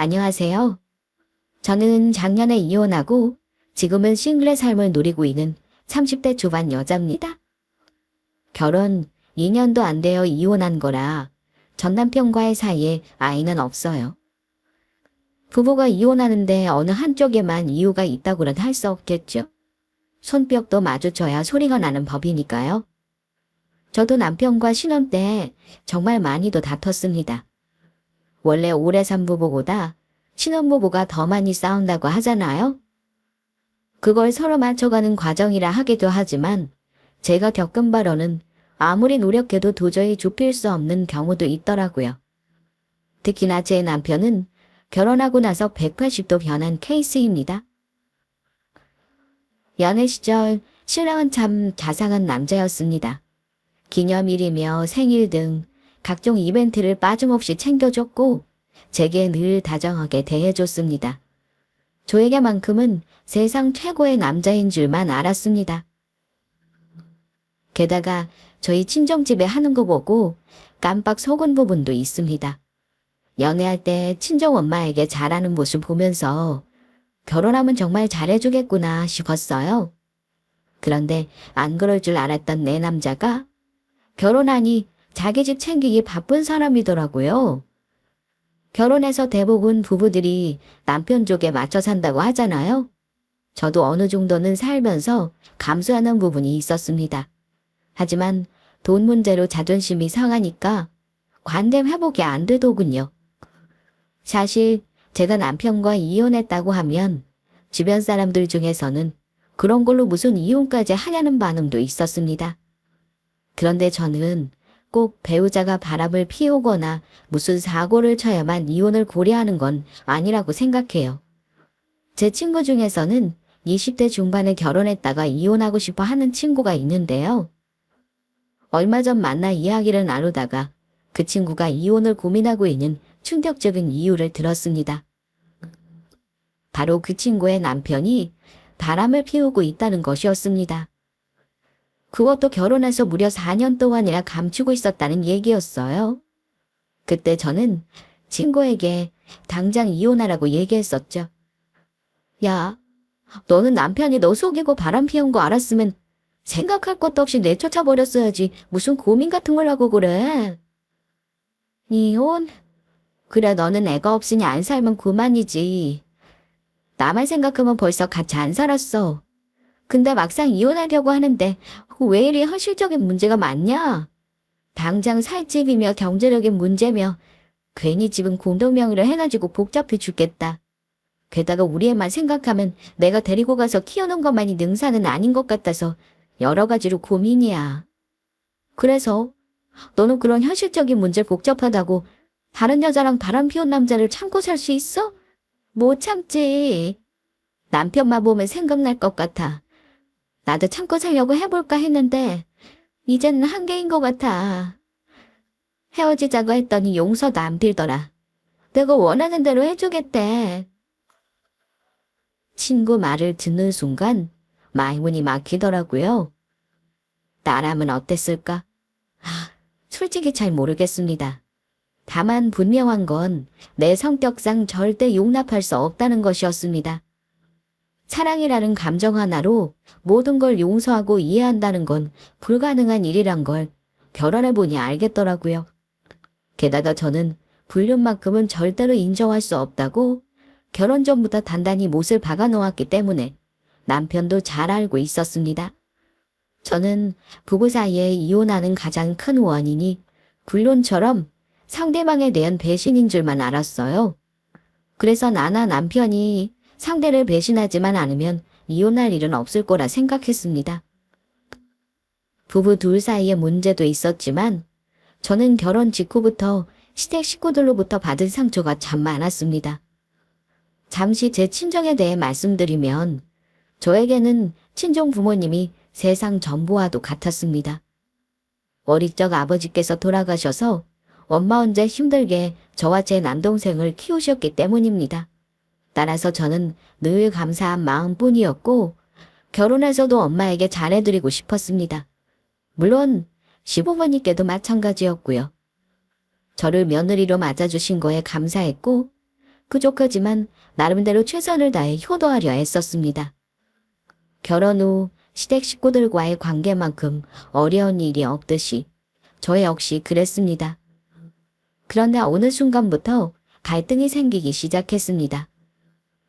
안녕하세요. 저는 작년에 이혼하고 지금은 싱글의 삶을 누리고 있는 30대 초반 여자입니다. 결혼 2년도 안 되어 이혼한 거라 전 남편과의 사이에 아이는 없어요. 부부가 이혼하는데 어느 한쪽에만 이유가 있다고는 할 수 없겠죠. 손뼉도 마주쳐야 소리가 나는 법이니까요. 저도 남편과 신혼 때 정말 많이도 다퉜습니다. 원래 오래 산 부부보다 신혼부부가 더 많이 싸운다고 하잖아요. 그걸 서로 맞춰가는 과정이라 하기도 하지만 제가 겪은 바로는 아무리 노력해도 도저히 좁힐 수 없는 경우도 있더라고요. 특히나 제 남편은 결혼하고 나서 180도 변한 케이스입니다. 연애 시절 신랑은 참 자상한 남자였습니다. 기념일이며 생일 등 각종 이벤트를 빠짐없이 챙겨줬고 제게 늘 다정하게 대해줬습니다. 저에게만큼은 세상 최고의 남자인 줄만 알았습니다. 게다가 저희 친정집에 하는 거 보고 깜빡 속은 부분도 있습니다. 연애할 때 친정엄마에게 잘하는 모습 보면서 결혼하면 정말 잘해주겠구나 싶었어요. 그런데 안 그럴 줄 알았던 내 남자가 결혼하니 자기 집 챙기기 바쁜 사람이더라고요. 결혼해서 대부분 부부들이 남편 쪽에 맞춰 산다고 하잖아요. 저도 어느 정도는 살면서 감수하는 부분이 있었습니다. 하지만 돈 문제로 자존심이 상하니까 관대 회복이 안 되더군요. 사실 제가 남편과 이혼했다고 하면 주변 사람들 중에서는 그런 걸로 무슨 이혼까지 하냐는 반응도 있었습니다. 그런데 저는 꼭 배우자가 바람을 피우거나 무슨 사고를 쳐야만 이혼을 고려하는 건 아니라고 생각해요. 제 친구 중에서는 20대 중반에 결혼했다가 이혼하고 싶어 하는 친구가 있는데요. 얼마 전 만나 이야기를 나누다가 그 친구가 이혼을 고민하고 있는 충격적인 이유를 들었습니다. 바로 그 친구의 남편이 바람을 피우고 있다는 것이었습니다. 그것도 결혼해서 무려 4년 동안이나 감추고 있었다는 얘기였어요. 그때 저는 친구에게 당장 이혼하라고 얘기했었죠. 야, 너는 남편이 너 속이고 바람 피운 거 알았으면 생각할 것도 없이 내쫓아버렸어야지 무슨 고민 같은 걸 하고 그래. 이혼? 그래 너는 애가 없으니 안 살면 그만이지. 나만 생각하면 벌써 같이 안 살았어. 근데 막상 이혼하려고 하는데 왜 이리 현실적인 문제가 많냐? 당장 살 집이며 경제적인 문제며 괜히 집은 공동명의로 해가지고 복잡해 죽겠다. 게다가 우리 애만 생각하면 내가 데리고 가서 키우는 것만이 능사는 아닌 것 같아서 여러 가지로 고민이야. 그래서 너는 그런 현실적인 문제 복잡하다고 다른 여자랑 바람 피운 남자를 참고 살 수 있어? 못 참지. 남편만 보면 생각날 것 같아. 나도 참고 살려고 해볼까 했는데 이제는 한계인 것 같아. 헤어지자고 했더니 용서도 안 빌더라. 내가 원하는 대로 해주겠대. 친구 말을 듣는 순간 말문이 막히더라고요. 나라면 어땠을까? 솔직히 잘 모르겠습니다. 다만 분명한 건 내 성격상 절대 용납할 수 없다는 것이었습니다. 사랑이라는 감정 하나로 모든 걸 용서하고 이해한다는 건 불가능한 일이란 걸 결혼해보니 알겠더라고요. 게다가 저는 불륜만큼은 절대로 인정할 수 없다고 결혼 전부터 단단히 못을 박아놓았기 때문에 남편도 잘 알고 있었습니다. 저는 부부 사이에 이혼하는 가장 큰 원인이 불륜처럼 상대방에 대한 배신인 줄만 알았어요. 그래서 나나 남편이 상대를 배신하지만 않으면 이혼할 일은 없을 거라 생각했습니다. 부부 둘 사이에 문제도 있었지만 저는 결혼 직후부터 시댁 식구들로부터 받은 상처가 참 많았습니다. 잠시 제 친정에 대해 말씀드리면 저에게는 친정 부모님이 세상 전부와도 같았습니다. 어릴 적 아버지께서 돌아가셔서 엄마 혼자 힘들게 저와 제 남동생을 키우셨기 때문입니다. 따라서 저는 늘 감사한 마음뿐이었고 결혼해서도 엄마에게 잘해드리고 싶었습니다. 물론 시부모님께도 마찬가지였고요. 저를 며느리로 맞아주신 거에 감사했고 부족하지만 나름대로 최선을 다해 효도하려 애썼습니다. 결혼 후 시댁 식구들과의 관계만큼 어려운 일이 없듯이 저 역시 그랬습니다. 그런데 어느 순간부터 갈등이 생기기 시작했습니다.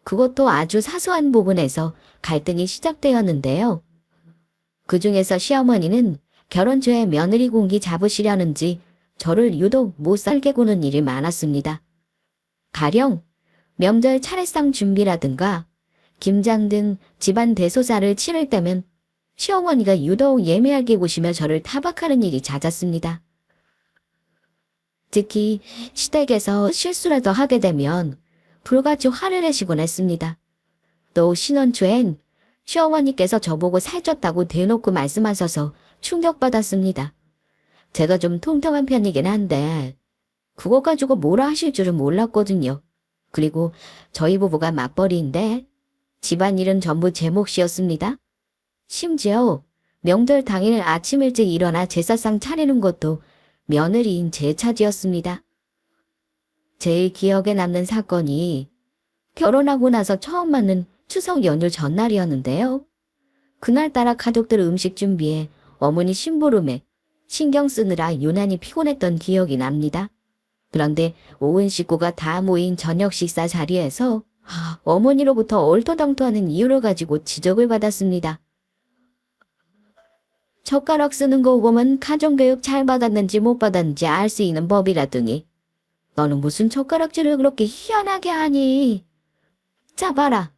그것도 아주 사소한 부분에서 갈등이 시작되었는데요. 그 중에서 시어머니는 결혼 초에 며느리 공기 잡으시려는지 저를 유독 못 살게 구는 일이 많았습니다. 가령 명절 차례상 준비라든가 김장 등 집안 대소사를 치를 때면 시어머니가 유독 예민하게 보시며 저를 타박하는 일이 잦았습니다. 특히 시댁에서 실수라도 하게 되면 불같이 화를 내시곤 했습니다. 또 신혼 초엔 시어머니께서 저보고 살쪘다고 대놓고 말씀하셔서 충격받았습니다. 제가 좀 통통한 편이긴 한데 그거 가지고 뭐라 하실 줄은 몰랐거든요. 그리고 저희 부부가 맞벌이인데 집안일은 전부 제 몫이었습니다. 심지어 명절 당일 아침 일찍 일어나 제사상 차리는 것도 며느리인 제 차지였습니다. 제일 기억에 남는 사건이 결혼하고 나서 처음 맞는 추석 연휴 전날이었는데요. 그날따라 가족들 음식 준비에 어머니 심부름에 신경 쓰느라 유난히 피곤했던 기억이 납니다. 그런데 온 식구가 다 모인 저녁 식사 자리에서 어머니로부터 얼토당토하는 이유를 가지고 지적을 받았습니다. 젓가락 쓰는 거 보면 가정교육 잘 받았는지 못 받았는지 알 수 있는 법이라더니 너는 무슨 젓가락질을 그렇게 희한하게 하니? 잡아라.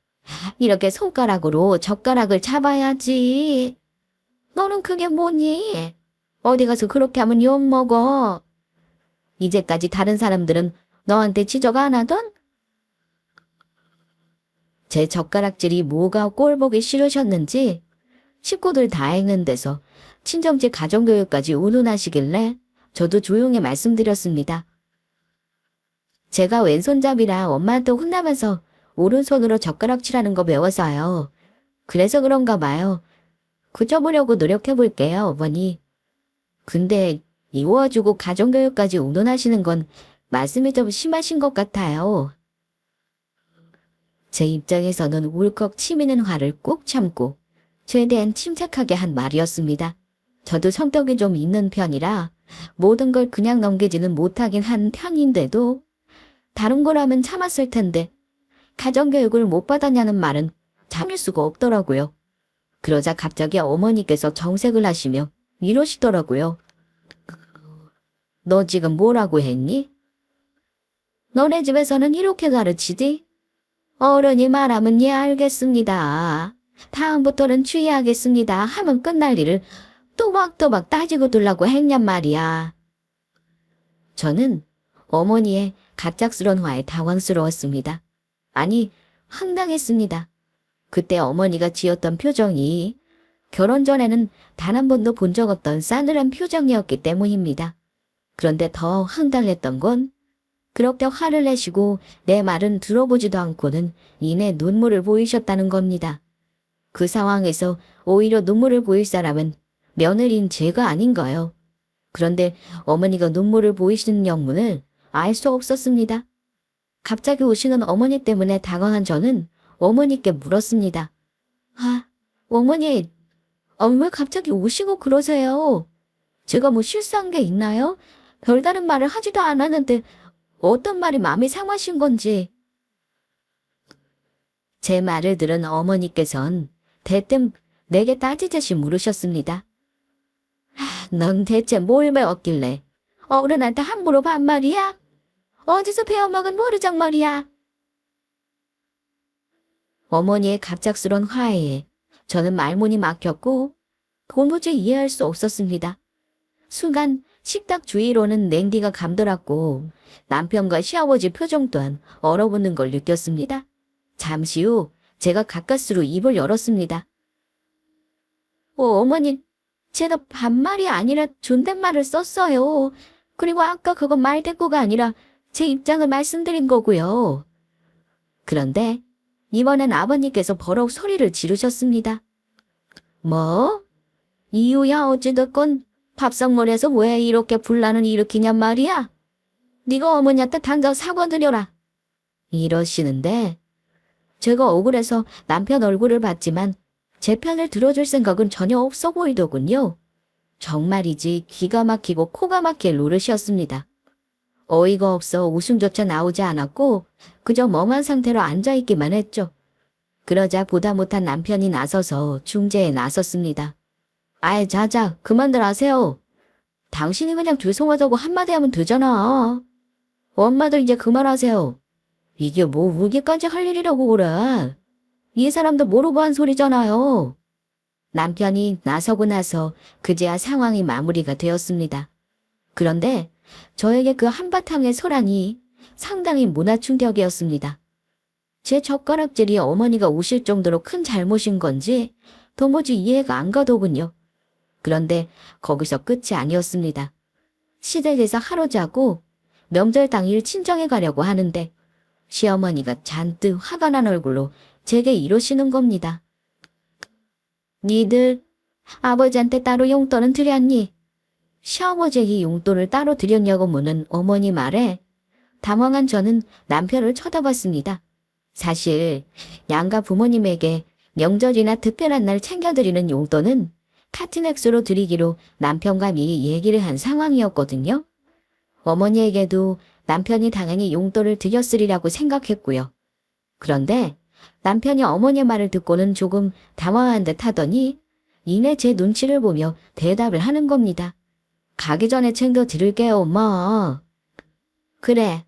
이렇게 손가락으로 젓가락을 잡아야지. 너는 그게 뭐니? 어디 가서 그렇게 하면 욕먹어. 이제까지 다른 사람들은 너한테 지적 안 하던? 제 젓가락질이 뭐가 꼴보기 싫으셨는지 식구들 다 했는 데서 친정집 가정교육까지 운운하시길래 저도 조용히 말씀드렸습니다. 제가 왼손잡이라 엄마한테 혼나면서 오른손으로 젓가락질하는 거 배워서요. 그래서 그런가 봐요. 고쳐보려고 노력해볼게요, 어머니. 근데 이워주고 가정교육까지 운운하시는 건 말씀이 좀 심하신 것 같아요. 제 입장에서는 울컥 치미는 화를 꾹 참고 최대한 침착하게 한 말이었습니다. 저도 성격이 좀 있는 편이라 모든 걸 그냥 넘기지는 못하긴 한 편인데도 다른 거라면 참았을 텐데 가정교육을 못 받았냐는 말은 참을 수가 없더라고요. 그러자 갑자기 어머니께서 정색을 하시며 이러시더라고요. 너 지금 뭐라고 했니? 너네 집에서는 이렇게 가르치지? 어른이 말하면 예 알겠습니다. 다음부터는 주의하겠습니다 하면 끝날 일을 또박또박 따지고 두려고 했냔 말이야. 저는 어머니의 갑작스런 화에 당황스러웠습니다. 아니, 황당했습니다. 그때 어머니가 지었던 표정이 결혼 전에는 단 한 번도 본 적 없던 싸늘한 표정이었기 때문입니다. 그런데 더 황당했던 건 그렇게 화를 내시고 내 말은 들어보지도 않고는 이내 눈물을 보이셨다는 겁니다. 그 상황에서 오히려 눈물을 보일 사람은 며느리인 제가 아닌가요? 그런데 어머니가 눈물을 보이시는 영문을 알 수 없었습니다. 갑자기 오시는 어머니 때문에 당황한 저는 어머니께 물었습니다. 어머니, 왜 갑자기 오시고 그러세요? 제가 뭐 실수한 게 있나요? 별다른 말을 하지도 않았는데 어떤 말이 마음이 상하신 건지. 제 말을 들은 어머니께선 대뜸 내게 따지듯이 물으셨습니다. 넌 대체 뭘 배웠길래 어른한테 함부로 반말이야? 어디서 배워먹은 모르장머리야? 어머니의 갑작스런 화해에 저는 말문이 막혔고 도무지 이해할 수 없었습니다. 순간 식탁 주위로는 냉기가 감돌았고 남편과 시아버지 표정 또한 얼어붙는 걸 느꼈습니다. 잠시 후 제가 가까스로 입을 열었습니다. 어머니, 제가 반말이 아니라 존댓말을 썼어요. 그리고 아까 그거 말대꾸가 아니라 제 입장을 말씀드린 거고요. 그런데 이번엔 아버님께서 버럭 소리를 지르셨습니다. 뭐? 이유야 어찌됐건 밥상머리에서 왜 이렇게 분란을 일으키냔 말이야? 네가 어머니한테 당장 사과드려라. 이러시는데 제가 억울해서 남편 얼굴을 봤지만 제 편을 들어줄 생각은 전혀 없어 보이더군요. 정말이지 기가 막히고 코가 막힐 노릇이었습니다. 어이가 없어 웃음조차 나오지 않았고 그저 멍한 상태로 앉아있기만 했죠. 그러자 보다 못한 남편이 나서서 중재에 나섰습니다. 아이 자자 그만들 하세요. 당신이 그냥 죄송하다고 한마디 하면 되잖아. 엄마도 이제 그만하세요. 이게 뭐 울기까지 할 일이라고 그래. 이 사람도 모르고 한 소리잖아요. 남편이 나서고 나서 그제야 상황이 마무리가 되었습니다. 그런데 저에게 그 한바탕의 소란이 상당히 문화 충격이었습니다. 제 젓가락질이 어머니가 우실 정도로 큰 잘못인 건지 도무지 이해가 안 가더군요. 그런데 거기서 끝이 아니었습니다. 시댁에서 하루 자고 명절 당일 친정에 가려고 하는데 시어머니가 잔뜩 화가 난 얼굴로 제게 이러시는 겁니다. 니들 아버지한테 따로 용돈은 드렸니? 시아버지에게 용돈을 따로 드렸냐고 묻는 어머니 말에 당황한 저는 남편을 쳐다봤습니다. 사실 양가 부모님에게 명절이나 특별한 날 챙겨드리는 용돈은 같은 액수로 드리기로 남편과 미리 얘기를 한 상황이었거든요. 어머니에게도 남편이 당연히 용돈을 드렸으리라고 생각했고요. 그런데 남편이 어머니의 말을 듣고는 조금 당황한 듯 하더니 이내 제 눈치를 보며 대답을 하는 겁니다. 가기 전에 챙겨드릴게요, 엄마. 그래.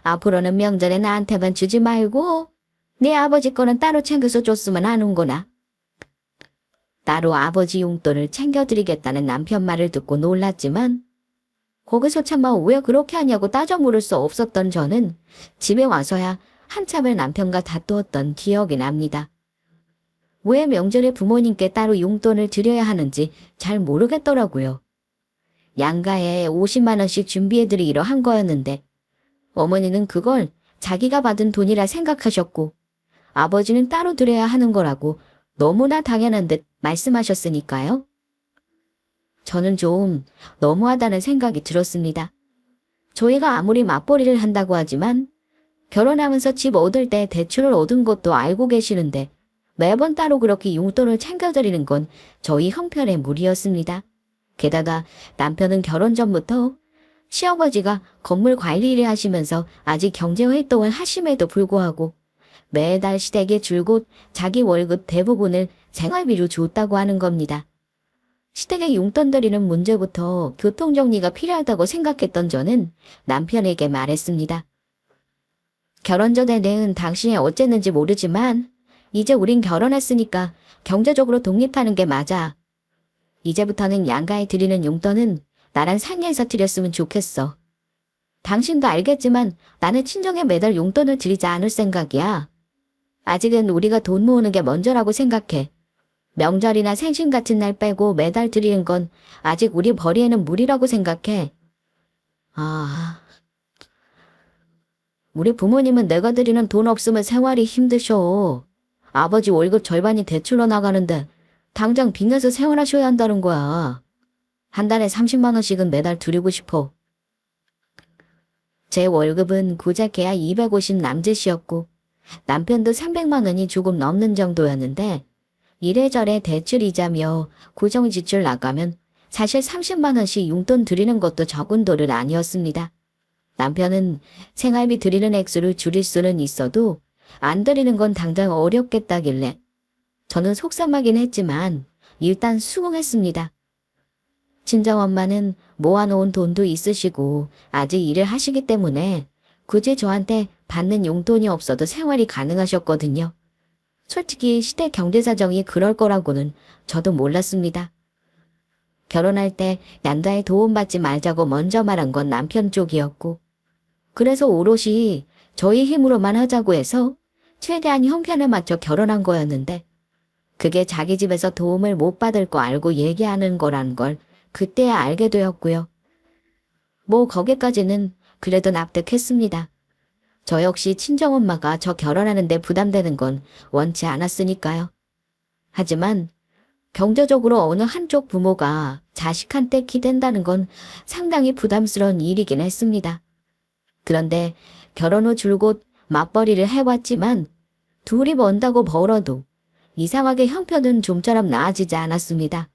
앞으로는 명절에 나한테만 주지 말고 네 아버지 거는 따로 챙겨서 줬으면 하는구나. 따로 아버지 용돈을 챙겨드리겠다는 남편 말을 듣고 놀랐지만 거기서 차마 왜 그렇게 하냐고 따져 물을 수 없었던 저는 집에 와서야 한참을 남편과 다투었던 기억이 납니다. 왜 명절에 부모님께 따로 용돈을 드려야 하는지 잘 모르겠더라고요. 양가에 50만 원씩 준비해드리기로 한 거였는데 어머니는 그걸 자기가 받은 돈이라 생각하셨고 아버지는 따로 드려야 하는 거라고 너무나 당연한 듯 말씀하셨으니까요. 저는 좀 너무하다는 생각이 들었습니다. 저희가 아무리 맞벌이를 한다고 하지만 결혼하면서 집 얻을 때 대출을 얻은 것도 알고 계시는데 매번 따로 그렇게 용돈을 챙겨드리는 건 저희 형편의 무리였습니다. 게다가 남편은 결혼 전부터 시아버지가 건물 관리 일을 하시면서 아직 경제활동을 하심에도 불구하고 매달 시댁에 줄곧 자기 월급 대부분을 생활비로 줬다고 하는 겁니다. 시댁에 용돈 드리는 문제부터 교통정리가 필요하다고 생각했던 저는 남편에게 말했습니다. 결혼 전에 내은 당신이 어쨌는지 모르지만 이제 우린 결혼했으니까 경제적으로 독립하는 게 맞아. 이제부터는 양가에 드리는 용돈은 나랑 상의해서 드렸으면 좋겠어. 당신도 알겠지만 나는 친정에 매달 용돈을 드리지 않을 생각이야. 아직은 우리가 돈 모으는 게 먼저라고 생각해. 명절이나 생신 같은 날 빼고 매달 드리는 건 아직 우리 벌이에는 무리라고 생각해. 우리 부모님은 내가 드리는 돈 없으면 생활이 힘드셔. 아버지 월급 절반이 대출로 나가는데 당장 빚내서 생활하셔야 한다는 거야. 한 달에 30만 원씩은 매달 드리고 싶어. 제 월급은 고작해야 250 남짓이었고 남편도 300만 원이 조금 넘는 정도였는데 이래저래 대출 이자며 고정 지출 나가면 사실 30만 원씩 용돈 드리는 것도 적은 돈은 아니었습니다. 남편은 생활비 드리는 액수를 줄일 수는 있어도 안 드리는 건 당장 어렵겠다길래 저는 속상하긴 했지만 일단 수긍했습니다. 친정엄마는 모아놓은 돈도 있으시고 아직 일을 하시기 때문에 굳이 저한테 받는 용돈이 없어도 생활이 가능하셨거든요. 솔직히 시댁 경제사정이 그럴 거라고는 저도 몰랐습니다. 결혼할 때 양가에 도움받지 말자고 먼저 말한 건 남편 쪽이었고 그래서 오롯이 저희 힘으로만 하자고 해서 최대한 형편에 맞춰 결혼한 거였는데 그게 자기 집에서 도움을 못 받을 거 알고 얘기하는 거란 걸 그때야 알게 되었고요. 뭐 거기까지는 그래도 납득했습니다. 저 역시 친정엄마가 저 결혼하는데 부담되는 건 원치 않았으니까요. 하지만 경제적으로 어느 한쪽 부모가 자식한테 기댄다는 건 상당히 부담스러운 일이긴 했습니다. 그런데 결혼 후 줄곧 맞벌이를 해왔지만 둘이 번다고 벌어도 이상하게 형편은 좀처럼 나아지지 않았습니다.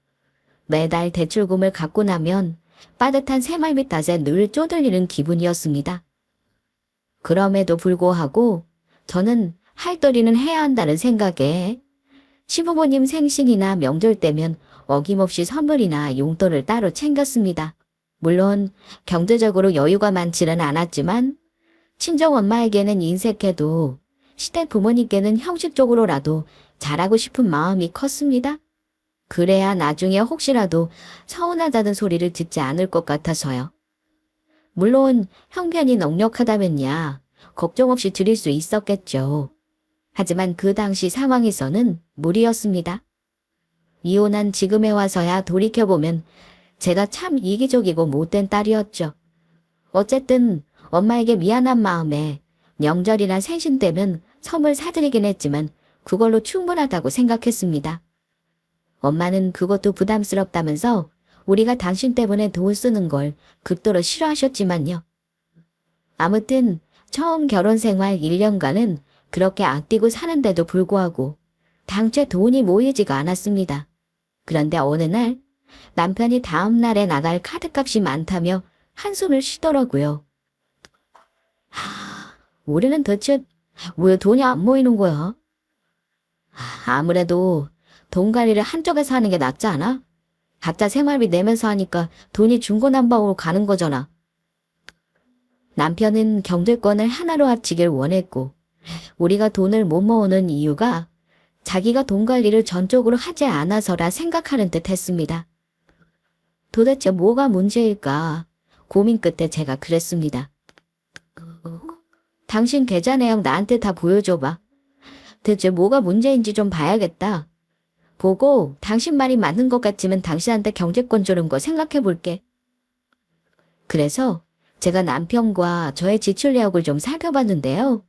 매달 대출금을 갚고 나면 빠듯한 새말미 탓에 늘 쪼들리는 기분이었습니다. 그럼에도 불구하고 저는 할도리는 해야 한다는 생각에 시부모님 생신이나 명절 때면 어김없이 선물이나 용돈을 따로 챙겼습니다. 물론 경제적으로 여유가 많지는 않았지만 친정엄마에게는 인색해도 시댁 부모님께는 형식적으로라도 잘하고 싶은 마음이 컸습니다. 그래야 나중에 혹시라도 서운하다는 소리를 듣지 않을 것 같아서요. 물론 형편이 넉넉하다면야 걱정 없이 드릴 수 있었겠죠. 하지만 그 당시 상황에서는 무리였습니다. 이혼한 지금에 와서야 돌이켜보면 제가 참 이기적이고 못된 딸이었죠. 어쨌든 엄마에게 미안한 마음에 명절이나 생신 때면 선물 사드리긴 했지만 그걸로 충분하다고 생각했습니다. 엄마는 그것도 부담스럽다면서 우리가 당신 때문에 돈 쓰는 걸 극도로 싫어하셨지만요. 아무튼 처음 결혼 생활 1년간은 그렇게 아끼고 사는데도 불구하고 당최 돈이 모이지가 않았습니다. 그런데 어느 날 남편이 다음 날에 나갈 카드값이 많다며 한숨을 쉬더라고요. 우리는 대체 왜 돈이 안 모이는 거야? 아무래도 돈 관리를 한쪽에서 하는 게 낫지 않아? 각자 생활비 내면서 하니까 돈이 중구난방으로 가는 거잖아. 남편은 경제권을 하나로 합치길 원했고 우리가 돈을 못 모으는 이유가 자기가 돈 관리를 전적으로 하지 않아서라 생각하는 듯 했습니다. 도대체 뭐가 문제일까 고민 끝에 제가 그랬습니다. 당신 계좌 내역 나한테 다 보여줘봐. 대체 뭐가 문제인지 좀 봐야겠다. 보고 당신 말이 맞는 것 같으면 당신한테 경제권 주는 거 생각해 볼게. 그래서 제가 남편과 저의 지출 내역을 좀 살펴봤는데요.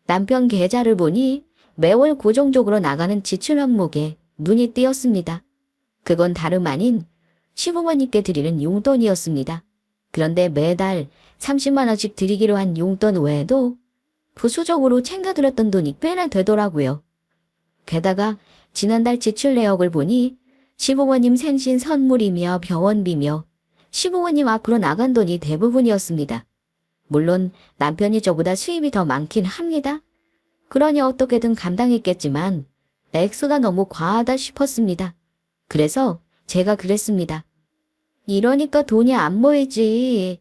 남편 계좌를 보니 매월 고정적으로 나가는 지출 항목에 눈이 띄었습니다. 그건 다름 아닌 시부모님께 드리는 용돈이었습니다. 그런데 매달 30만 원씩 드리기로 한 용돈 외에도 부수적으로 챙겨드렸던 돈이 꽤나 되더라고요. 게다가 지난달 지출 내역을 보니 시부모님 생신 선물이며 병원비며 시부모님 앞으로 나간 돈이 대부분이었습니다. 물론 남편이 저보다 수입이 더 많긴 합니다. 그러니 어떻게든 감당했겠지만 액수가 너무 과하다 싶었습니다. 그래서 제가 그랬습니다. 이러니까 돈이 안 모이지.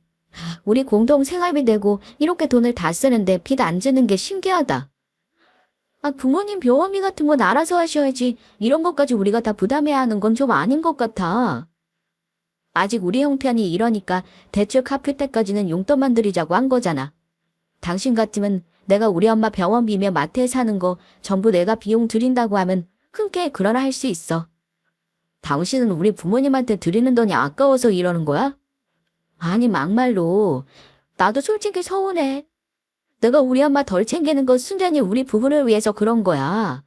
우리 공동 생활비 내고 이렇게 돈을 다 쓰는데 빚 안 지는 게 신기하다. 부모님 병원비 같은 건 알아서 하셔야지. 이런 것까지 우리가 다 부담해야 하는 건 좀 아닌 것 같아. 아직 우리 형편이 이러니까 대출 갚을 때까지는 용돈만 드리자고 한 거잖아. 당신 같으면 내가 우리 엄마 병원비며 마트에 사는 거 전부 내가 비용 드린다고 하면 흔쾌히 그러나 할 수 있어. 당신은 우리 부모님한테 드리는 돈이 아까워서 이러는 거야? 아니 막말로 나도 솔직히 서운해. 내가 우리 엄마 덜 챙기는 건 순전히 우리 부부를 위해서 그런 거야.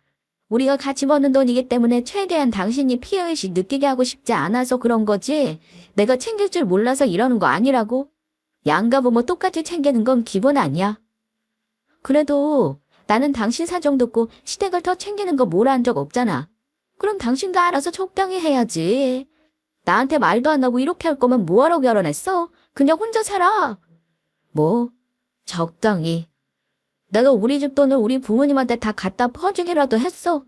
우리가 같이 버는 돈이기 때문에 최대한 당신이 피해의식 느끼게 하고 싶지 않아서 그런 거지. 내가 챙길 줄 몰라서 이러는 거 아니라고. 양가 부모 똑같이 챙기는 건 기본 아니야. 그래도 나는 당신 사정 듣고 시댁을 더 챙기는 거 뭐라 한 적 없잖아. 그럼 당신도 알아서 적당히 해야지. 나한테 말도 안 하고 이렇게 할 거면 뭐하러 결혼했어? 그냥 혼자 살아. 뭐? 적당히. 내가 우리 집 돈을 우리 부모님한테 다 갖다 퍼주기라도 했어.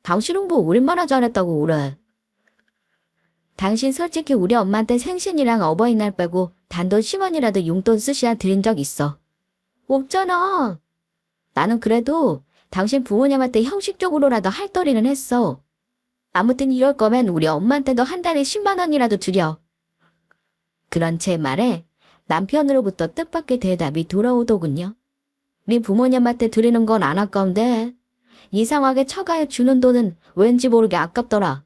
당신은 뭐 얼마나 잘했다고 그래. 당신 솔직히 우리 엄마한테 생신이랑 어버이날 빼고 단돈 10원이라도 용돈 쓰시라 드린 적 있어. 없잖아. 나는 그래도 당신 부모님한테 형식적으로라도 할더리는 했어. 아무튼 이럴 거면 우리 엄마한테도 한 달에 10만 원이라도 드려. 그런 제 말에 남편으로부터 뜻밖의 대답이 돌아오더군요. 우리 부모님한테 드리는 건 안 아까운데 이상하게 처가에 주는 돈은 왠지 모르게 아깝더라.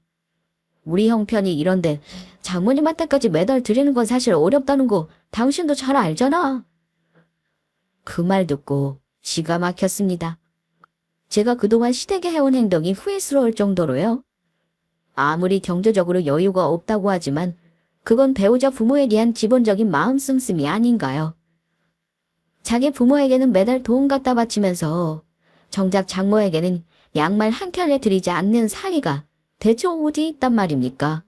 우리 형편이 이런데 장모님한테까지 매달 드리는 건 사실 어렵다는 거 당신도 잘 알잖아. 그 말 듣고 기가 막혔습니다. 제가 그동안 시댁에 해온 행동이 후회스러울 정도로요. 아무리 경제적으로 여유가 없다고 하지만 그건 배우자 부모에 대한 기본적인 마음 씀씀이 아닌가요? 자기 부모에게는 매달 돈 갖다 바치면서 정작 장모에게는 양말 한 켤레 드리지 않는 사이가 대체 어디 있단 말입니까?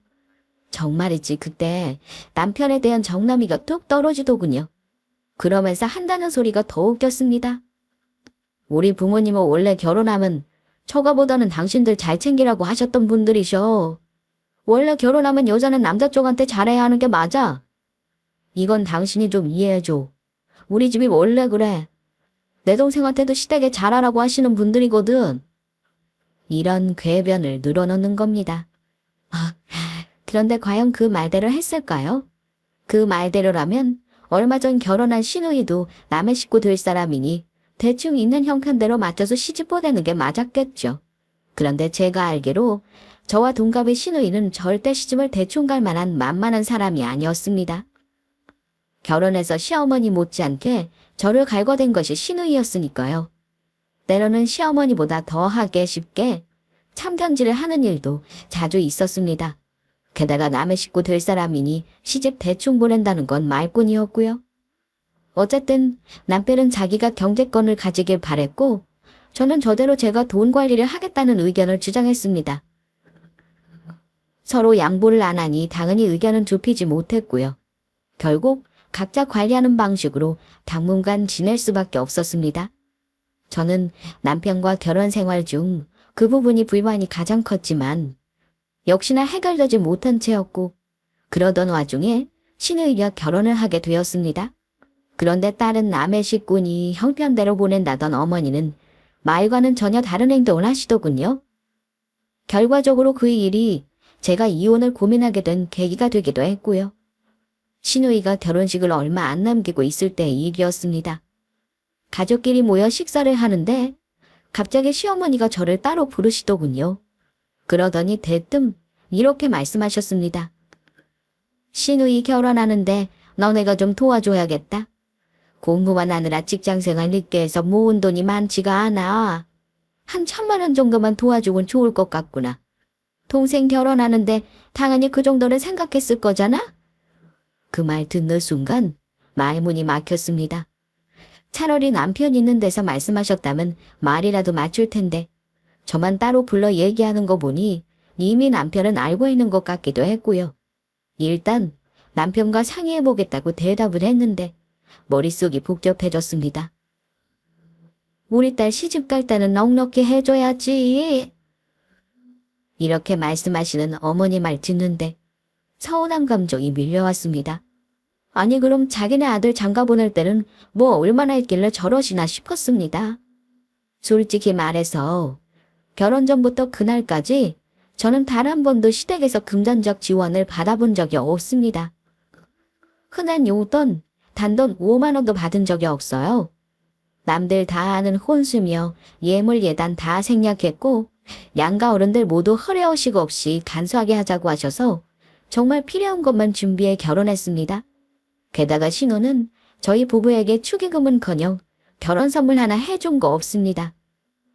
정말이지 그때 남편에 대한 정남이가 뚝 떨어지더군요. 그러면서 한다는 소리가 더 웃겼습니다. 우리 부모님은 원래 결혼하면 처가보다는 당신들 잘 챙기라고 하셨던 분들이셔. 원래 결혼하면 여자는 남자 쪽한테 잘해야 하는 게 맞아. 이건 당신이 좀 이해해줘. 우리 집이 원래 그래. 내 동생한테도 시댁에 잘하라고 하시는 분들이거든. 이런 궤변을 늘어놓는 겁니다. 그런데 과연 그 말대로 했을까요? 그 말대로라면 얼마 전 결혼한 시누이도 남의 식구 될 사람이니 대충 있는 형편대로 맞춰서 시집 보내는 게 맞았겠죠. 그런데 제가 알기로 저와 동갑의 시누이는 절대 시집을 대충 갈 만한 만만한 사람이 아니었습니다. 결혼해서 시어머니 못지않게 저를 갈궈댄 것이 시누이였으니까요. 때로는 시어머니보다 더하게 쉽게 참견질을 하는 일도 자주 있었습니다. 게다가 남의 식구 될 사람이니 시집 대충 보낸다는 건 말뿐이었고요. 어쨌든 남편은 자기가 경제권을 가지길 바랬고 저는 저대로 제가 돈 관리를 하겠다는 의견을 주장했습니다. 서로 양보를 안 하니 당연히 의견은 좁히지 못했고요. 결국 각자 관리하는 방식으로 당분간 지낼 수밖에 없었습니다. 저는 남편과 결혼 생활 중 그 부분이 불만이 가장 컸지만 역시나 해결되지 못한 채였고 그러던 와중에 시누이와 결혼을 하게 되었습니다. 그런데 딸은 남의 식구니 형편대로 보낸다던 어머니는 말과는 전혀 다른 행동을 하시더군요. 결과적으로 그 일이 제가 이혼을 고민하게 된 계기가 되기도 했고요. 시누이가 결혼식을 얼마 안 남기고 있을 때의 일이었습니다. 가족끼리 모여 식사를 하는데 갑자기 시어머니가 저를 따로 부르시더군요. 그러더니 대뜸 이렇게 말씀하셨습니다. 시누이 결혼하는데 너네가 좀 도와줘야겠다. 공부만 하느라 직장생활 늦게 해서 모은 돈이 많지가 않아. 한 1,000만 원 정도만 도와주면 좋을 것 같구나. 동생 결혼하는데 당연히 그 정도는 생각했을 거잖아? 그 말 듣는 순간 말문이 막혔습니다. 차라리 남편 있는 데서 말씀하셨다면 말이라도 맞출 텐데 저만 따로 불러 얘기하는 거 보니 이미 남편은 알고 있는 것 같기도 했고요. 일단 남편과 상의해보겠다고 대답을 했는데 머릿속이 복잡해졌습니다. 우리 딸 시집 갈 때는 넉넉히 해줘야지. 이렇게 말씀하시는 어머니 말 듣는데 서운한 감정이 밀려왔습니다. 아니 그럼 자기네 아들 장가 보낼 때는 뭐 얼마나 했길래 저러시나 싶었습니다. 솔직히 말해서 결혼 전부터 그날까지 저는 단 한 번도 시댁에서 금전적 지원을 받아본 적이 없습니다. 흔한 용돈, 단돈 5만 원도 받은 적이 없어요. 남들 다 아는 혼수며 예물 예단 다 생략했고 양가 어른들 모두 허례허식 없이 간소하게 하자고 하셔서 정말 필요한 것만 준비해 결혼했습니다. 게다가 신우는 저희 부부에게 축의금은커녕 결혼 선물 하나 해준 거 없습니다.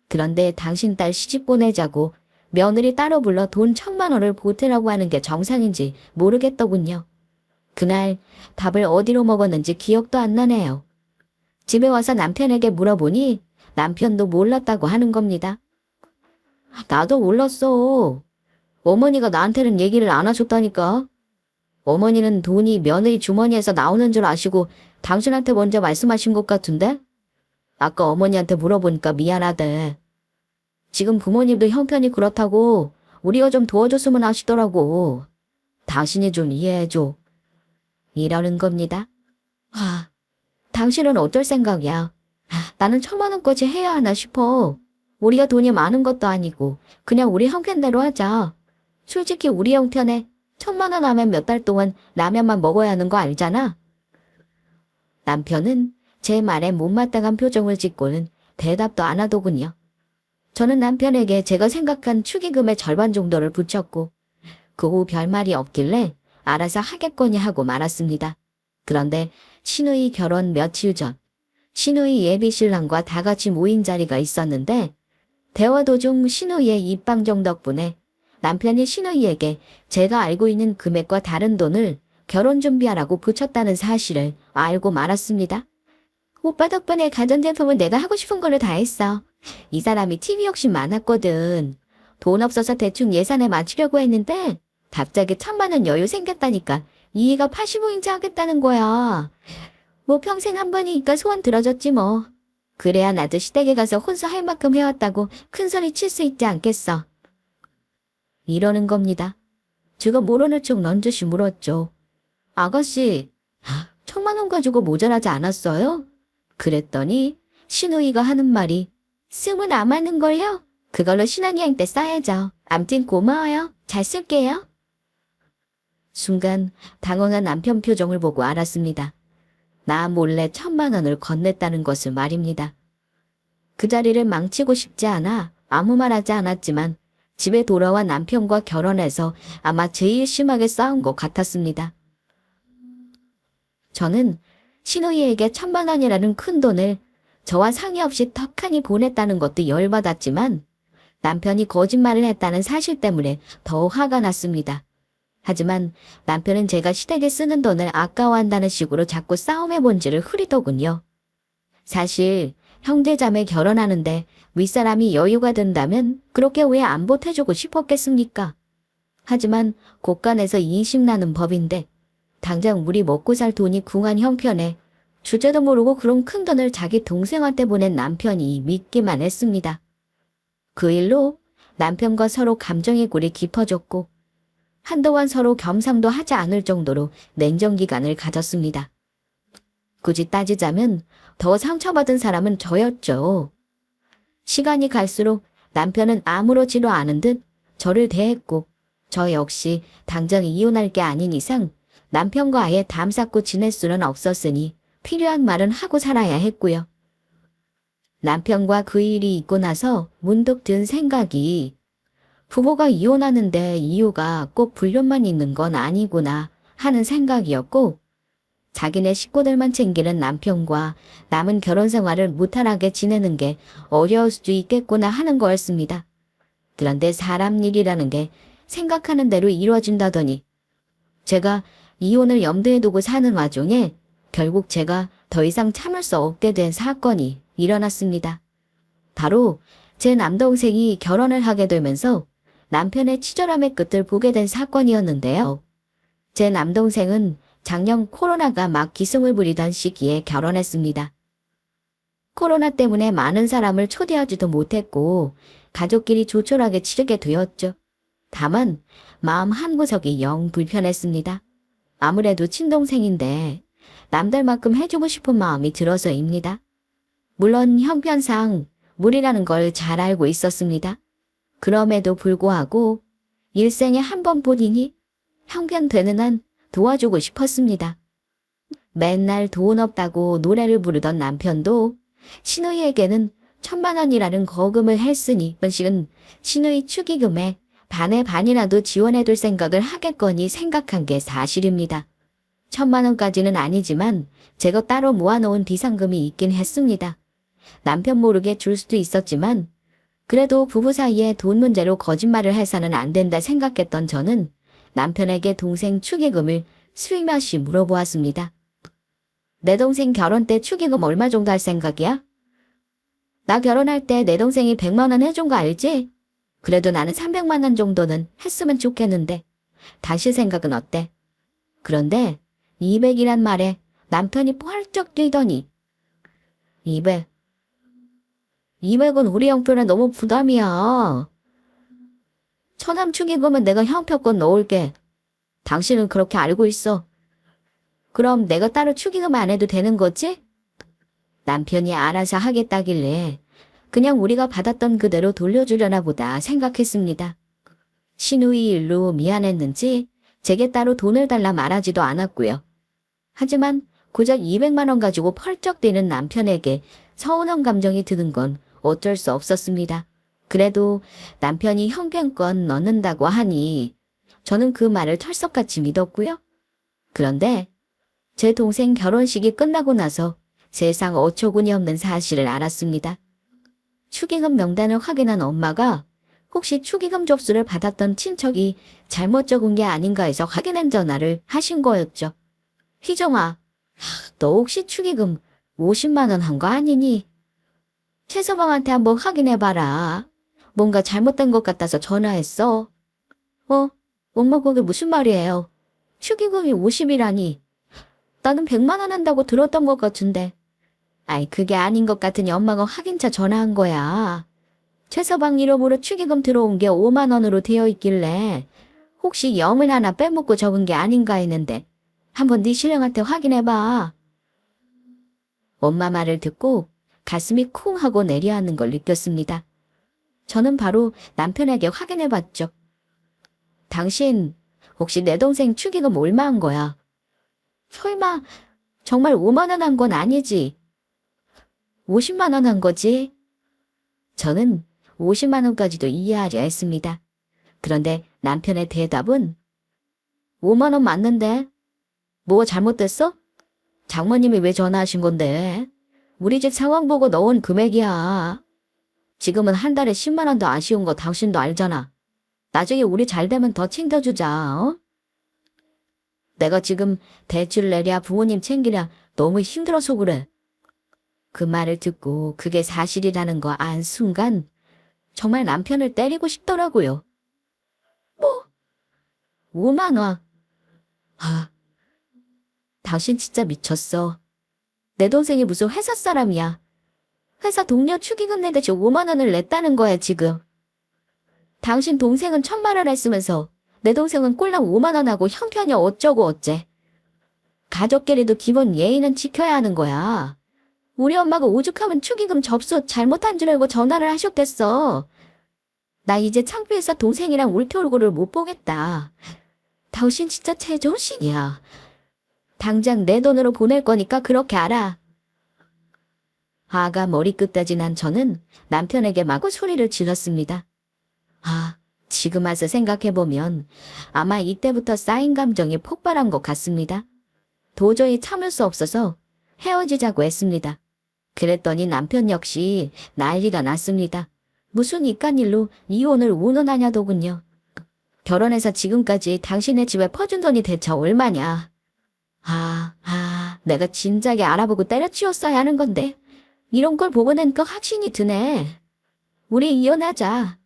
그런데 당신 딸 시집 보내자고 며느리 따로 불러 돈 1,000만 원을 보태라고 하는 게 정상인지 모르겠더군요. 그날 밥을 어디로 먹었는지 기억도 안 나네요. 집에 와서 남편에게 물어보니 남편도 몰랐다고 하는 겁니다. 나도 몰랐어. 어머니가 나한테는 얘기를 안 하셨다니까. 어머니는 돈이 며느리 주머니에서 나오는 줄 아시고 당신한테 먼저 말씀하신 것 같은데? 아까 어머니한테 물어보니까 미안하대. 지금 부모님도 형편이 그렇다고 우리가 좀 도와줬으면 하시더라고. 당신이 좀 이해해줘. 이러는 겁니다. 당신은 어쩔 생각이야? 나는 1,000만 원까지 해야 하나 싶어. 우리가 돈이 많은 것도 아니고 그냥 우리 형편대로 하자. 솔직히 우리 형편에 1,000만 원 하면 몇 달 동안 라면만 먹어야 하는 거 알잖아. 남편은 제 말에 못마땅한 표정을 짓고는 대답도 안 하더군요. 저는 남편에게 제가 생각한 축의금의 절반 정도를 붙였고 그 후 별말이 없길래 알아서 하겠거니 하고 말았습니다. 그런데 시누이 결혼 며칠 전 시누이 예비 신랑과 다 같이 모인 자리가 있었는데 대화 도중 시누이의 입방정 덕분에 남편이 시누이에게 제가 알고 있는 금액과 다른 돈을 결혼 준비하라고 붙였다는 사실을 알고 말았습니다. 오빠 덕분에 가전제품은 내가 하고 싶은 걸로 다 했어. 이 사람이 TV 욕심 많았거든. 돈 없어서 대충 예산에 맞추려고 했는데 갑자기 1,000만 원 여유 생겼다니까 이해가 85인치 하겠다는 거야. 뭐 평생 한 번이니까 소원 들어줬지 뭐. 그래야 나도 시댁에 가서 혼자 할 만큼 해왔다고 큰 소리 칠 수 있지 않겠어. 이러는 겁니다. 제가 모르는 척 넌지시 물었죠. 아가씨, 1,000만 원 가지고 모자라지 않았어요? 그랬더니 신우이가 하는 말이 쓰면 안 맞는걸요? 그걸로 신혼여행 때 써야죠. 암튼 고마워요. 잘 쓸게요. 순간 당황한 남편 표정을 보고 알았습니다. 나 몰래 1,000만 원을 건넸다는 것을 말입니다. 그 자리를 망치고 싶지 않아 아무 말 하지 않았지만 집에 돌아와 남편과 결혼해서 아마 제일 심하게 싸운 것 같았습니다. 저는 신우이에게 1,000만 원이라는 큰 돈을 저와 상의 없이 턱하니 보냈다는 것도 열받았지만 남편이 거짓말을 했다는 사실 때문에 더 화가 났습니다. 하지만 남편은 제가 시댁에 쓰는 돈을 아까워한다는 식으로 자꾸 싸움의 본질을 흐리더군요. 사실 형제자매 결혼하는데 윗사람이 여유가 된다면 그렇게 왜 안 보태주고 싶었겠습니까? 하지만 곳간에서 인심나는 법인데 당장 우리 먹고 살 돈이 궁한 형편에 주제도 모르고 그런 큰 돈을 자기 동생한테 보낸 남편이 믿기만 했습니다. 그 일로 남편과 서로 감정의 골이 깊어졌고 한동안 서로 겸상도 하지 않을 정도로 냉정기간을 가졌습니다. 굳이 따지자면 더 상처받은 사람은 저였죠. 시간이 갈수록 남편은 아무렇지도 않은 듯 저를 대했고 저 역시 당장 이혼할 게 아닌 이상 남편과 아예 담 쌓고 지낼 수는 없었으니 필요한 말은 하고 살아야 했고요. 남편과 그 일이 있고 나서 문득 든 생각이 부부가 이혼하는데 이유가 꼭 불륜만 있는 건 아니구나 하는 생각이었고 자기네 식구들만 챙기는 남편과 남은 결혼 생활을 무탈하게 지내는 게 어려울 수도 있겠구나 하는 거였습니다. 그런데 사람 일이라는 게 생각하는 대로 이루어진다더니 제가 이혼을 염두에 두고 사는 와중에 결국 제가 더 이상 참을 수 없게 된 사건이 일어났습니다. 바로 제 남동생이 결혼을 하게 되면서 남편의 치졸함의 끝을 보게 된 사건이었는데요. 제 남동생은 작년 코로나가 막 기승을 부리던 시기에 결혼했습니다. 코로나 때문에 많은 사람을 초대하지도 못했고 가족끼리 조촐하게 치르게 되었죠. 다만 마음 한구석이 영 불편했습니다. 아무래도 친동생인데 남들만큼 해주고 싶은 마음이 들어서입니다. 물론 형편상 무리라는 걸 잘 알고 있었습니다. 그럼에도 불구하고 일생에 한 번 보이니 형편되는 한 도와주고 싶었습니다. 맨날 돈 없다고 노래를 부르던 남편도 신우이에게는 1,000만 원이라는 거금을 했으니 번씩은 신우이 축의금에 반의 반이라도 지원해둘 생각을 하겠거니 생각한 게 사실입니다. 1,000만 원까지는 아니지만 제가 따로 모아놓은 비상금이 있긴 했습니다. 남편 모르게 줄 수도 있었지만 그래도 부부 사이에 돈 문제로 거짓말을 해서는 안 된다 생각했던 저는 남편에게 동생 축의금을 스윗맛이 물어보았습니다. 내 동생 결혼 때 축의금 얼마 정도 할 생각이야? 나 결혼할 때 내 동생이 100만 원 해준 거 알지? 그래도 나는 300만 원 정도는 했으면 좋겠는데 다시 생각은 어때? 그런데 200이란 말에 남편이 펄쩍 뛰더니 200은 우리 형편에 너무 부담이야. 처남 축의금은 내가 형편껏 넣을게. 당신은 그렇게 알고 있어. 그럼 내가 따로 축의금 안 해도 되는 거지? 남편이 알아서 하겠다길래 그냥 우리가 받았던 그대로 돌려주려나 보다 생각했습니다. 신우이 일로 미안했는지 제게 따로 돈을 달라 말하지도 않았고요. 하지만 고작 200만 원 가지고 펄쩍 뛰는 남편에게 서운한 감정이 드는 건 어쩔 수 없었습니다. 그래도 남편이 형편껏 넣는다고 하니 저는 그 말을 철석같이 믿었고요. 그런데 제 동생 결혼식이 끝나고 나서 세상 어처구니 없는 사실을 알았습니다. 축의금 명단을 확인한 엄마가 혹시 축의금 접수를 받았던 친척이 잘못 적은 게 아닌가 해서 확인한 전화를 하신 거였죠. 희정아, 너 혹시 축의금 50만 원 한 거 아니니? 최서방한테 한번 확인해봐라. 뭔가 잘못된 것 같아서 전화했어. 엄마 그게 무슨 말이에요? 축의금이 50이라니. 나는 100만 원 한다고 들었던 것 같은데. 아이, 그게 아닌 것 같으니 엄마가 확인차 전화한 거야. 최서방 이름으로 축의금 들어온 게 5만 원으로 되어 있길래 혹시 0을 하나 빼먹고 적은 게 아닌가 했는데 한번 네 신랑한테 확인해봐. 엄마 말을 듣고 가슴이 쿵 하고 내려앉는 걸 느꼈습니다. 저는 바로 남편에게 확인해봤죠. 당신 혹시 내 동생 축의금 얼마 한 거야? 설마 정말 5만 원 한 건 아니지? 50만 원 한 거지? 저는 50만 원까지도 이해하려 했습니다. 그런데 남편의 대답은 5만 원 맞는데? 뭐 잘못됐어? 장모님이 왜 전화하신 건데? 우리 집 상황 보고 넣은 금액이야. 지금은 한 달에 10만 원도 아쉬운 거 당신도 알잖아. 나중에 우리 잘 되면 더 챙겨주자, 어? 내가 지금 대출 내랴 부모님 챙기랴 너무 힘들어서 그래. 그 말을 듣고 그게 사실이라는 거 안 순간 정말 남편을 때리고 싶더라고요. 뭐? 5만 원. 당신 진짜 미쳤어. 내 동생이 무슨 회사 사람이야. 회사 동료 축의금 내듯이 5만 원을 냈다는 거야 지금. 당신 동생은 1,000만 원 했으면서 내 동생은 꼴랑 5만 원 하고 형편이 어쩌고 어째. 가족끼리도 기본 예의는 지켜야 하는 거야. 우리 엄마가 오죽하면 축의금 접수 잘못한 줄 알고 전화를 하셨겠어. 나 이제 창피해서 동생이랑 울토르고를 못 보겠다. 당신 진짜 제정신이야. 당장 내 돈으로 보낼 거니까 그렇게 알아. 화가 머리끝까지 난 저는 남편에게 마구 소리를 질렀습니다. 지금 와서 생각해보면 아마 이때부터 쌓인 감정이 폭발한 것 같습니다. 도저히 참을 수 없어서 헤어지자고 했습니다. 그랬더니 남편 역시 난리가 났습니다. 무슨 이깟 일로 이혼을 운운하냐더군요. 결혼해서 지금까지 당신의 집에 퍼준 돈이 대체 얼마냐. 내가 진작에 알아보고 때려치웠어야 하는 건데 이런 걸 보고 낸거 확신이 드네. 우리 이혼하자.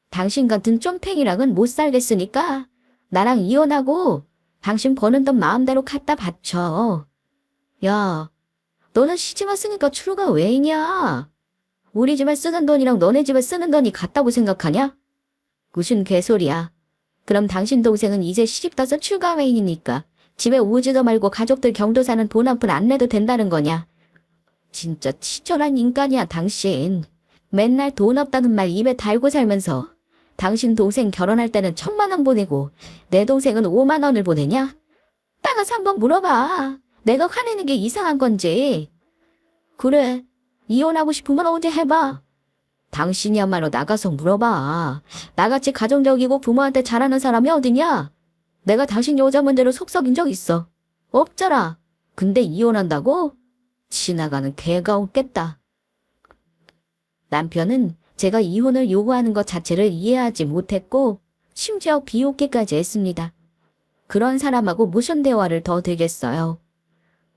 당신 같은 쫌팽이랑은 못 살겠으니까 나랑 이혼하고 당신 버는 돈 마음대로 갖다 바쳐. 야, 너는 시집 왔으니까 출가 왜 있냐? 우리 집에 쓰는 돈이랑 너네 집에 쓰는 돈이 같다고 생각하냐? 무슨 개소리야. 그럼 당신 동생은 이제 시집 가서 출가 외인이니까 집에 오지도 말고 가족들 경도사는 돈 한 푼 안 내도 된다는 거냐? 진짜 치졸한 인간이야 당신. 맨날 돈 없다는 말 입에 달고 살면서 당신 동생 결혼할 때는 1,000만 원 보내고 내 동생은 5만 원을 보내냐? 나가서 한번 물어봐. 내가 화내는 게 이상한 건지. 그래, 이혼하고 싶으면 어제 해봐. 당신이야말로 나가서 물어봐. 나같이 가정적이고 부모한테 잘하는 사람이 어디냐? 내가 당신 여자 문제로 속 썩인 적 있어. 없잖아. 근데 이혼한다고? 지나가는 개가 없겠다. 남편은 제가 이혼을 요구하는 것 자체를 이해하지 못했고 심지어 비웃기까지 했습니다. 그런 사람하고 무슨 대화를 더 되겠어요.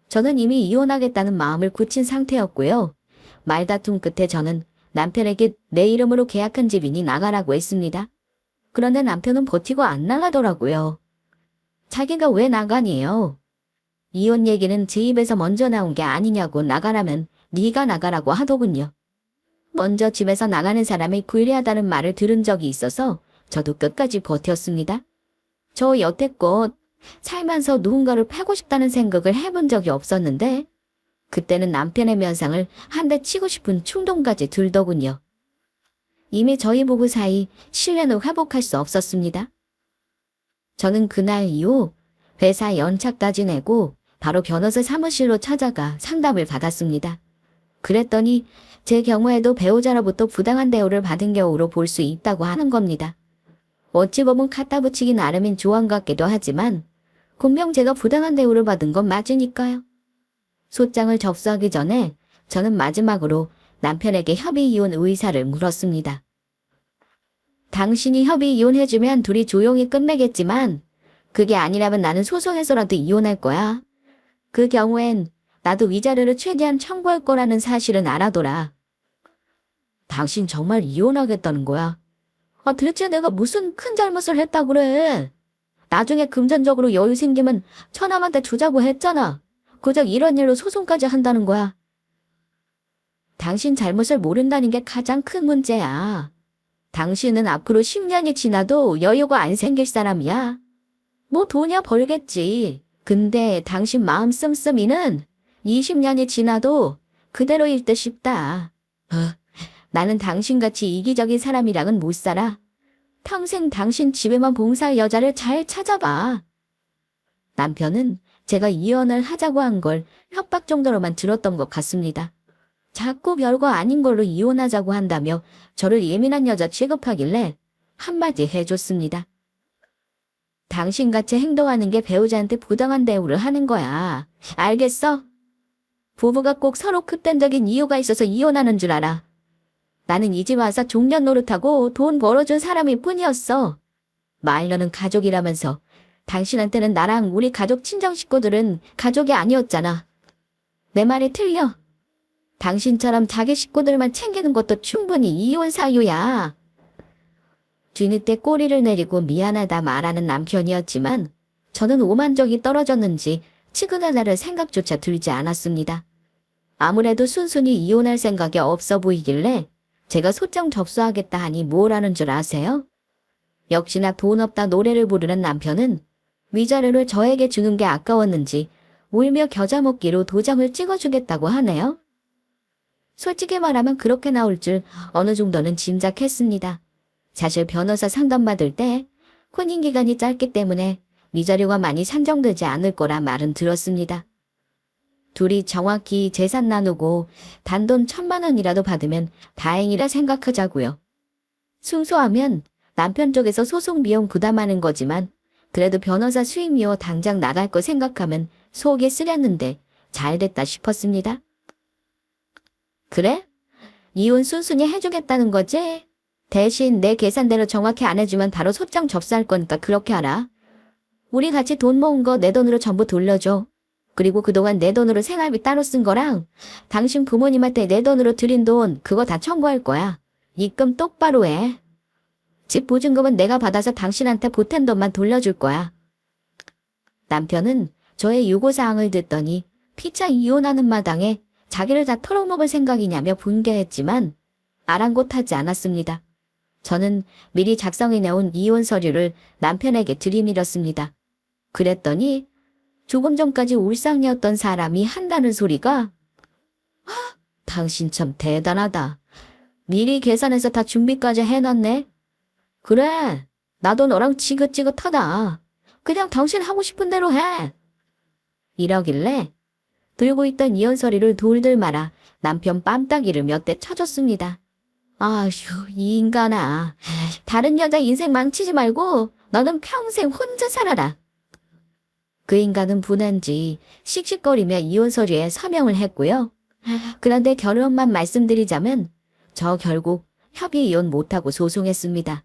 저는 이미 이혼하겠다는 마음을 굳힌 상태였고요. 말다툼 끝에 저는 남편에게 내 이름으로 계약한 집이니 나가라고 했습니다. 그런데 남편은 버티고 안 나가더라고요. 자기가 왜 나가니요? 이혼 얘기는 제 입에서 먼저 나온 게 아니냐고 나가라면 네가 나가라고 하더군요. 먼저 집에서 나가는 사람이 불리하다는 말을 들은 적이 있어서 저도 끝까지 버텼습니다. 저 여태껏 살면서 누군가를 패고 싶다는 생각을 해본 적이 없었는데 그때는 남편의 면상을 한 대 치고 싶은 충동까지 들더군요. 이미 저희 부부 사이 신뢰는 회복할 수 없었습니다. 저는 그날 이후 회사 연차까지 내고 바로 변호사 사무실로 찾아가 상담을 받았습니다. 그랬더니 제 경우에도 배우자로부터 부당한 대우를 받은 경우로 볼 수 있다고 하는 겁니다. 어찌 보면 갖다 붙이기 나름인 조언 같기도 하지만 분명 제가 부당한 대우를 받은 건 맞으니까요. 소장을 접수하기 전에 저는 마지막으로 남편에게 협의 이혼 의사를 물었습니다. 당신이 협의 이혼해주면 둘이 조용히 끝내겠지만 그게 아니라면 나는 소송해서라도 이혼할 거야. 그 경우엔 나도 위자료를 최대한 청구할 거라는 사실은 알아둬라. 당신 정말 이혼하겠다는 거야? 도대체 내가 무슨 큰 잘못을 했다고 그래? 나중에 금전적으로 여유 생기면 처남한테 주자고 했잖아. 고작 이런 일로 소송까지 한다는 거야. 당신 잘못을 모른다는 게 가장 큰 문제야. 당신은 앞으로 10년이 지나도 여유가 안 생길 사람이야. 뭐 돈이야 벌겠지. 근데 당신 마음 씀씀이는 20년이 지나도 그대로일 듯 싶다. 나는 당신같이 이기적인 사람이랑은 못 살아. 평생 당신 집에만 봉사할 여자를 잘 찾아봐. 남편은 제가 이혼을 하자고 한 걸 협박 정도로만 들었던 것 같습니다. 자꾸 별거 아닌 걸로 이혼하자고 한다며 저를 예민한 여자 취급하길래 한마디 해줬습니다. 당신같이 행동하는 게 배우자한테 부당한 대우를 하는 거야. 알겠어? 부부가 꼭 서로 극단적인 이유가 있어서 이혼하는 줄 알아. 나는 이 집 와서 종년 노릇하고 돈 벌어준 사람일 뿐이었어. 말로는 가족이라면서 당신한테는 나랑 우리 가족 친정 식구들은 가족이 아니었잖아. 내 말이 틀려. 당신처럼 자기 식구들만 챙기는 것도 충분히 이혼 사유야. 뒤늦게 꼬리를 내리고 미안하다 말하는 남편이었지만 저는 오만정이 떨어졌는지 치근할 날을 생각조차 들지 않았습니다. 아무래도 순순히 이혼할 생각이 없어 보이길래 제가 소장 접수하겠다 하니 뭘 하는 줄 아세요? 역시나 돈 없다 노래를 부르는 남편은 위자료를 저에게 주는 게 아까웠는지 울며 겨자 먹기로 도장을 찍어주겠다고 하네요. 솔직히 말하면 그렇게 나올 줄 어느 정도는 짐작했습니다. 사실 변호사 상담받을 때 혼인기간이 짧기 때문에 위자료가 많이 산정되지 않을 거라 말은 들었습니다. 둘이 정확히 재산 나누고 단돈 1,000만 원이라도 받으면 다행이라 생각하자고요. 순수하면 남편 쪽에서 소송 비용 부담하는 거지만 그래도 변호사 수임료 당장 나갈 거 생각하면 속이 쓰렸는데 잘 됐다 싶었습니다. 그래? 이혼 순순히 해주겠다는 거지? 대신 내 계산대로 정확히 안 해주면 바로 소장 접수할 거니까 그렇게 하라. 우리 같이 돈 모은 거 내 돈으로 전부 돌려줘. 그리고 그동안 내 돈으로 생활비 따로 쓴 거랑 당신 부모님한테 내 돈으로 드린 돈 그거 다 청구할 거야. 입금 똑바로 해. 집 보증금은 내가 받아서 당신한테 보탠 돈만 돌려줄 거야. 남편은 저의 요구사항을 듣더니 피차 이혼하는 마당에 자기를 다 털어먹을 생각이냐며 분개했지만 아랑곳하지 않았습니다. 저는 미리 작성해내온 이혼 서류를 남편에게 들이밀었습니다. 그랬더니 조금 전까지 울상이었던 사람이 한다는 소리가 당신 참 대단하다. 미리 계산해서 다 준비까지 해놨네. 그래, 나도 너랑 지긋지긋하다. 그냥 당신 하고 싶은 대로 해. 이러길래 들고 있던 이혼 서류를 돌들 말아 남편 뺨따기를 몇 대 쳐줬습니다. 아휴, 이 인간아. 다른 여자 인생 망치지 말고 너는 평생 혼자 살아라. 그 인간은 분한지 씩씩거리며 이혼 서류에 서명을 했고요. 그런데 결론만 말씀드리자면 저 결국 협의 이혼 못하고 소송했습니다.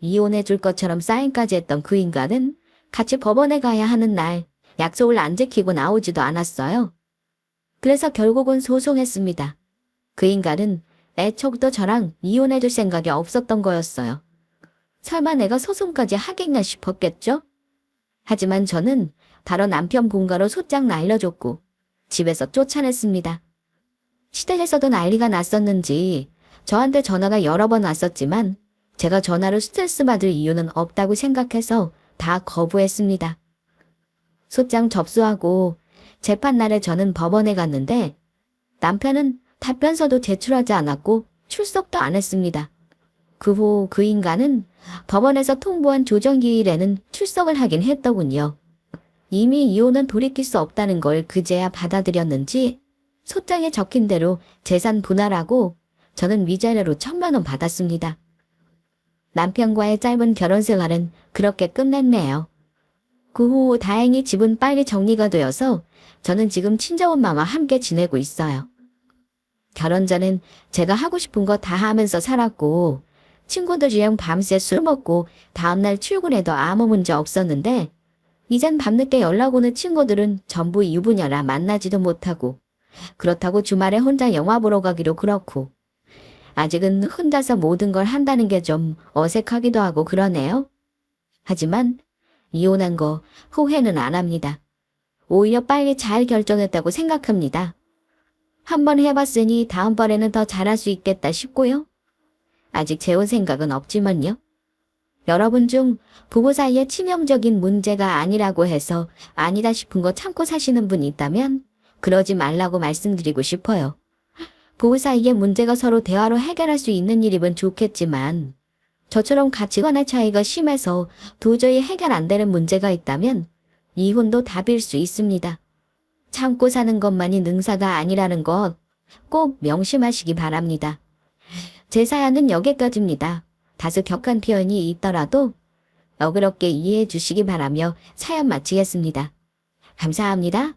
이혼해줄 것처럼 사인까지 했던 그 인간은 같이 법원에 가야 하는 날 약속을 안 지키고 나오지도 않았어요. 그래서 결국은 소송했습니다. 그 인간은 애초부터 저랑 이혼해줄 생각이 없었던 거였어요. 설마 내가 소송까지 하겠냐 싶었겠죠? 하지만 저는 바로 남편 본가로 소장 날려줬고 집에서 쫓아냈습니다. 시댁에서도 난리가 났었는지 저한테 전화가 여러 번 왔었지만 제가 전화로 스트레스 받을 이유는 없다고 생각해서 다 거부했습니다. 소장 접수하고 재판날에 저는 법원에 갔는데 남편은 답변서도 제출하지 않았고 출석도 안 했습니다. 그 후 그 인간은 법원에서 통보한 조정기일에는 출석을 하긴 했더군요. 이미 이혼은 돌이킬 수 없다는 걸 그제야 받아들였는지 소장에 적힌 대로 재산 분할하고 저는 위자료로 1,000만 원 받았습니다. 남편과의 짧은 결혼 생활은 그렇게 끝냈네요. 그 후 다행히 집은 빨리 정리가 되어서 저는 지금 친정엄마와 함께 지내고 있어요. 결혼 전엔 제가 하고 싶은 거 다 하면서 살았고 친구들이랑 밤새 술 먹고 다음날 출근해도 아무 문제 없었는데 이젠 밤늦게 연락 오는 친구들은 전부 유부녀라 만나지도 못하고, 그렇다고 주말에 혼자 영화 보러 가기로 그렇고, 아직은 혼자서 모든 걸 한다는 게 좀 어색하기도 하고 그러네요. 하지만 이혼한 거 후회는 안 합니다. 오히려 빨리 잘 결정했다고 생각합니다. 한번 해봤으니 다음번에는 더 잘할 수 있겠다 싶고요. 아직 재혼 생각은 없지만요. 여러분 중 부부 사이에 치명적인 문제가 아니라고 해서 아니다 싶은 거 참고 사시는 분이 있다면 그러지 말라고 말씀드리고 싶어요. 부부 사이에 문제가 서로 대화로 해결할 수 있는 일이면 좋겠지만 저처럼 가치관의 차이가 심해서 도저히 해결 안 되는 문제가 있다면 이혼도 답일 수 있습니다. 참고 사는 것만이 능사가 아니라는 것 꼭 명심하시기 바랍니다. 제 사연은 여기까지입니다. 다소 격한 표현이 있더라도 너그럽게 이해해 주시기 바라며 사연 마치겠습니다. 감사합니다.